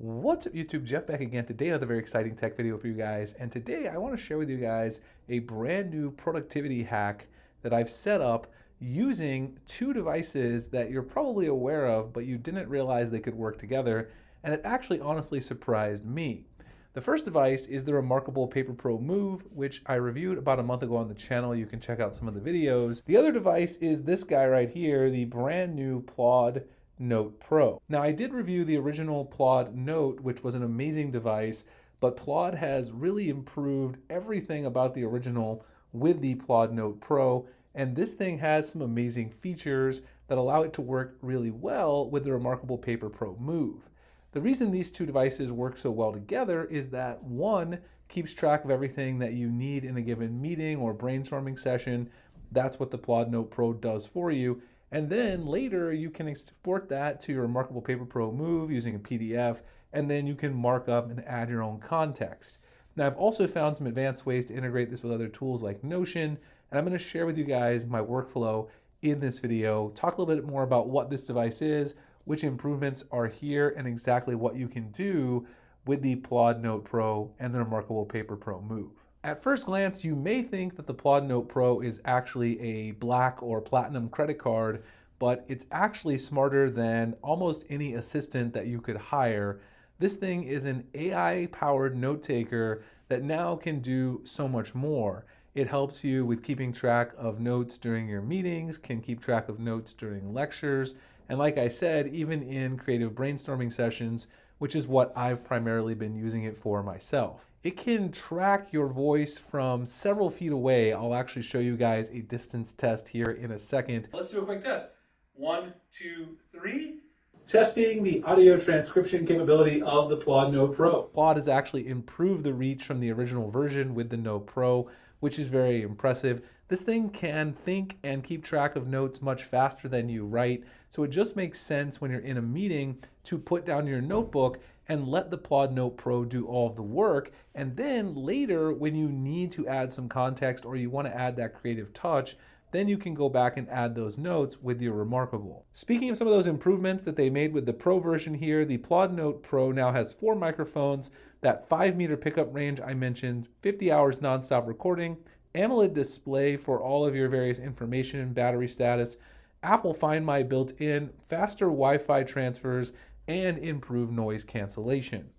What's up YouTube, Jeff back again. Today another very exciting tech video for you guys. And today I want to share with you guys a brand new productivity hack that I've set up using two devices that you're probably aware of, but you didn't realize they could work together. And it actually honestly surprised me. The first device is the remarkable Paper Pro Move, which I reviewed about a month ago on the channel. You can check out some of the videos. The other device is this guy right here, the brand new Plaude Note Pro. Now, I did review the original Plaude Note, which was an amazing device, but Plaude has really improved everything about the original with the Plaude Note Pro, and this thing has some amazing features that allow it to work really well with the remarkable Paper Pro Move. The reason these two devices work so well together is that one keeps track of everything that you need in a given meeting or brainstorming session. That's what the Plaude Note Pro does for you. And then later you can export that to your remarkable Paper Pro Move using a PDF, and then you can mark up and add your own context. Now, I've also found some advanced ways to integrate this with other tools like Notion, and I'm going to share with you guys my workflow in this video, talk a little bit more about what this device is, which improvements are here, and exactly what you can do with the Plaude Note Pro and the remarkable Paper Pro Move. At first glance, you may think that the Plaude Note Pro is actually a black or platinum credit card, but it's actually smarter than almost any assistant that you could hire. This thing is an AI-powered note taker that now can do so much more. It helps you with keeping track of notes during your meetings, can keep track of notes during lectures, and like I said, even in creative brainstorming sessions, which is what I've primarily been using it for myself. It can track your voice from several feet away. I'll actually show you guys a distance test here in a second. Let's do a quick test. 1, 2, 3. Testing the audio transcription capability of the Plaude Note Pro. Plaude has actually improved the reach from the original version with the Note Pro, which is very impressive. This thing can think and keep track of notes much faster than you write, so it just makes sense when you're in a meeting to put down your notebook and let the Plaude Note Pro do all of the work, and then later when you need to add some context or you want to add that creative touch, then you can go back and add those notes with your Remarkable. Speaking of some of those improvements that they made with the Pro version here, the Plaude Note Pro now has 4 microphones, that 5-meter pickup range I mentioned, 50 hours nonstop recording, AMOLED display for all of your various information and battery status, Apple Find My built-in, faster Wi-Fi transfers, and improved noise cancellation.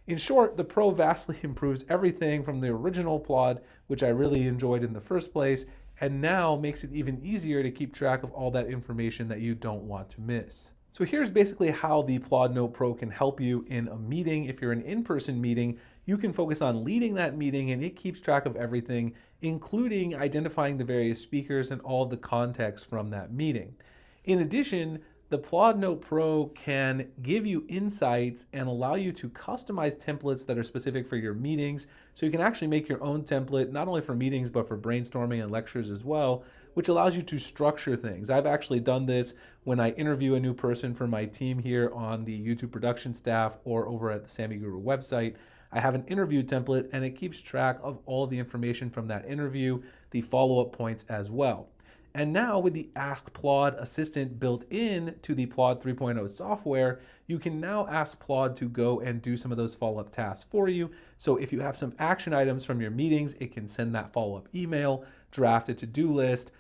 In short, the Pro vastly improves everything from the original Plaude, which I really enjoyed in the first place, and now makes it even easier to keep track of all that information that you don't want to miss. So here's basically how the Plaude Note Pro can help you in a meeting. If you're an in-person meeting, you can focus on leading that meeting, and it keeps track of everything, including identifying the various speakers and all the context from that meeting. In addition, the Plaude Note Pro can give you insights and allow you to customize templates that are specific for your meetings. So you can actually make your own template, not only for meetings, but for brainstorming and lectures as well, which allows you to structure things. I've actually done this when I interview a new person for my team here on the YouTube production staff or over at the Sammy Guru website. I have an interview template, and it keeps track of all the information from that interview, the follow-up points as well. And now with the Ask Plaude Assistant built in to the Plaude 3.0 software, you can now ask Plaude to go and do some of those follow-up tasks for you. So if you have some action items from your meetings, it can send that follow-up email, draft a to-do list,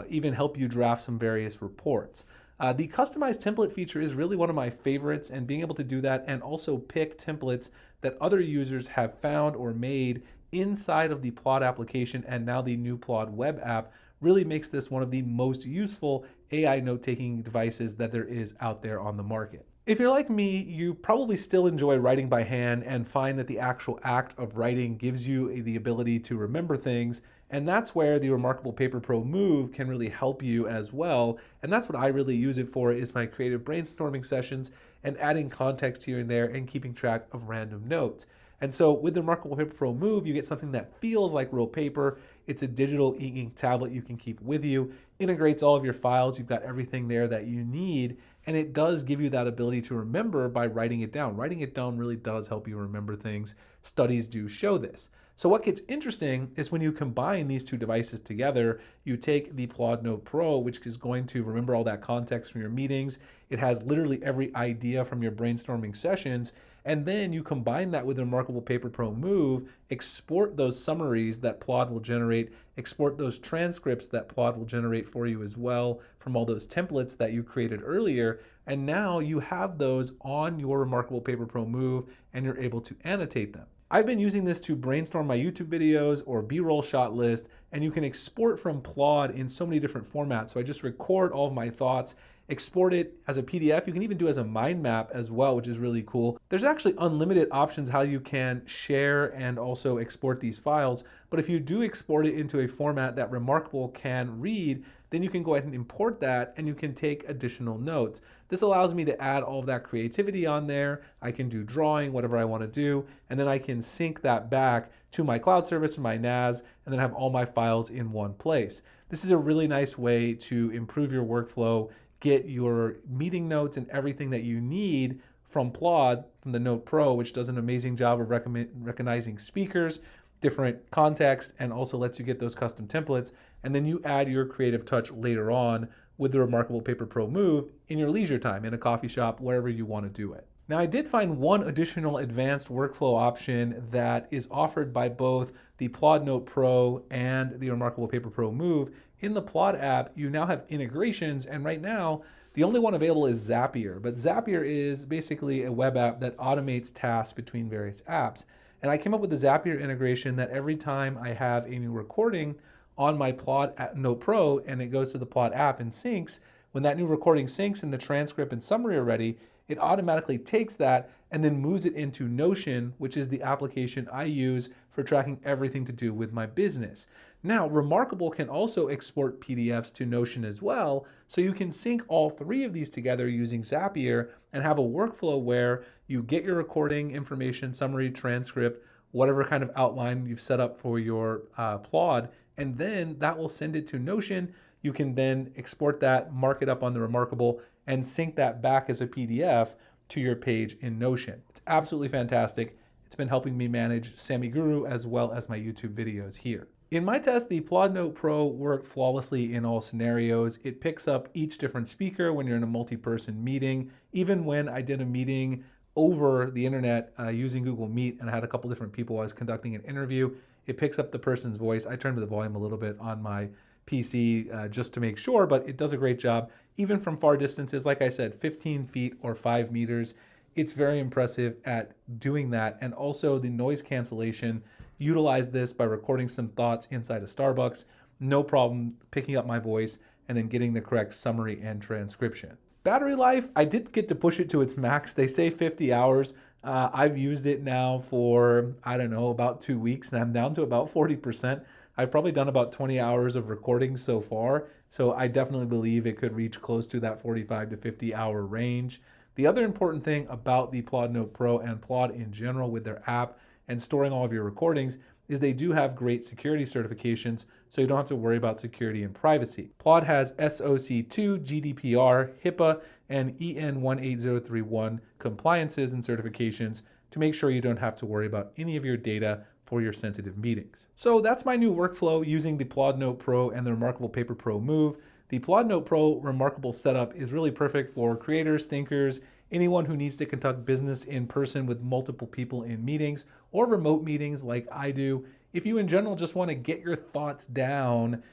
even help you draft some various reports. The customized template feature is really one of my favorites, and being able to do that and also pick templates that other users have found or made inside of the Plaude application and now the new Plaude web app really makes this one of the most useful AI note-taking devices that there is out there on the market. If you're like me, you probably still enjoy writing by hand and find that the actual act of writing gives you the ability to remember things, and that's where the remarkable Paper Pro Move can really help you as well. And that's what I really use it for, is my creative brainstorming sessions and adding context here and there and keeping track of random notes. And so with the remarkable Paper Pro Move, you get something that feels like real paper. It's a digital e-ink tablet you can keep with you, integrates all of your files. You've got everything there that you need, and it does give you that ability to remember by writing it down. Writing it down really does help you remember things. Studies do show this. So what gets interesting is when you combine these two devices together, you take the Plaude Note Pro, which is going to remember all that context from your meetings. It has literally every idea from your brainstorming sessions, And then you combine that with the Remarkable Paper Pro Move, export those summaries that Plaude will generate, export those transcripts that Plaude will generate for you as well from all those templates that you created earlier. And now you have those on your Remarkable Paper Pro Move and you're able to annotate them. I've been using this to brainstorm my YouTube videos or B-roll shot list, and you can export from Plaude in so many different formats. So I just record all of my thoughts, export it as a PDF. You can even do it as a mind map as well, which is really cool. There's actually unlimited options how you can share and also export these files. But if you do export it into a format that Remarkable can read, then you can go ahead and import that and you can take additional notes. This allows me to add all of that creativity on there. I can do drawing, whatever I want to do, and then I can sync that back to my cloud service or my NAS and then have all my files in one place. This is a really nice way to improve your workflow, get your meeting notes and everything that you need from Plaude, from the Note Pro, which does an amazing job of recognizing speakers, different context, and also lets you get those custom templates. And then you add your creative touch later on with the Remarkable Paper Pro Move in your leisure time, in a coffee shop, wherever you want to do it. Now, I did find one additional advanced workflow option that is offered by both the Plaud Note Pro and the Remarkable Paper Pro Move. In the Plaude app, you now have integrations, and right now, the only one available is Zapier. But Zapier is basically a web app that automates tasks between various apps. And I came up with the Zapier integration that every time I have a new recording on my Plaud Note Pro and it goes to the Plaude app and syncs, when that new recording syncs and the transcript and summary are ready, it automatically takes that and then moves it into Notion, which is the application I use for tracking everything to do with my business. Now, Remarkable can also export PDFs to Notion as well, so you can sync all three of these together using Zapier and have a workflow where you get your recording information, summary, transcript, whatever kind of outline you've set up for your Plaude, and then that will send it to Notion. You can then export that, mark it up on the Remarkable, and sync that back as a PDF to your page in Notion. It's absolutely fantastic. It's been helping me manage Sammy Guru as well as my YouTube videos here. In my test, the Plaud Note Pro worked flawlessly in all scenarios. It picks up each different speaker when you're in a multi-person meeting. Even when I did a meeting over the internet using Google Meet and I had a couple different people I was conducting an interview, it picks up the person's voice. I turned the volume a little bit on my PC just to make sure, but it does a great job. Even from far distances, like I said, 15 feet or 5 meters, it's very impressive at doing that. And also the noise cancellation, utilize this by recording some thoughts inside a Starbucks, no problem picking up my voice and then getting the correct summary and transcription. Battery life, I did get to push it to its max. They say 50 hours. I've used it now for, I don't know, about 2 weeks, and I'm down to about 40%. I've probably done about 20 hours of recording so far, so I definitely believe it could reach close to that 45 to 50 hour range. The other important thing about the Plaud Note Pro and Plaude in general with their app and storing all of your recordings is they do have great security certifications, so you don't have to worry about security and privacy. Plaude has SOC2, GDPR, HIPAA, and EN 18031 compliances and certifications to make sure you don't have to worry about any of your data for your sensitive meetings. So that's my new workflow using the Plaud Note Pro and the Remarkable Paper Pro Move. The Plaud Note Pro Remarkable setup is really perfect for creators, thinkers, anyone who needs to conduct business in person with multiple people in meetings or remote meetings like I do. If you in general just want to get your thoughts down,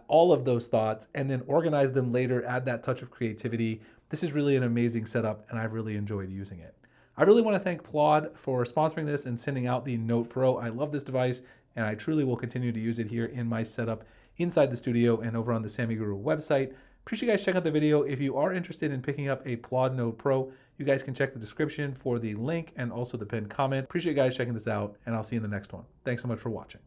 all of those thoughts, and then organize them later, add that touch of creativity, this is really an amazing setup and I've really enjoyed using it. I really want to thank Plaude for sponsoring this and sending out the Note Pro. I love this device and I truly will continue to use it here in my setup inside the studio and over on the Sammy Guru website. Appreciate you guys checking out the video. If you are interested in picking up a Plaud Note Pro, you guys can check the description for the link and also the pinned comment. Appreciate you guys checking this out, and I'll see you in the next one. Thanks so much for watching.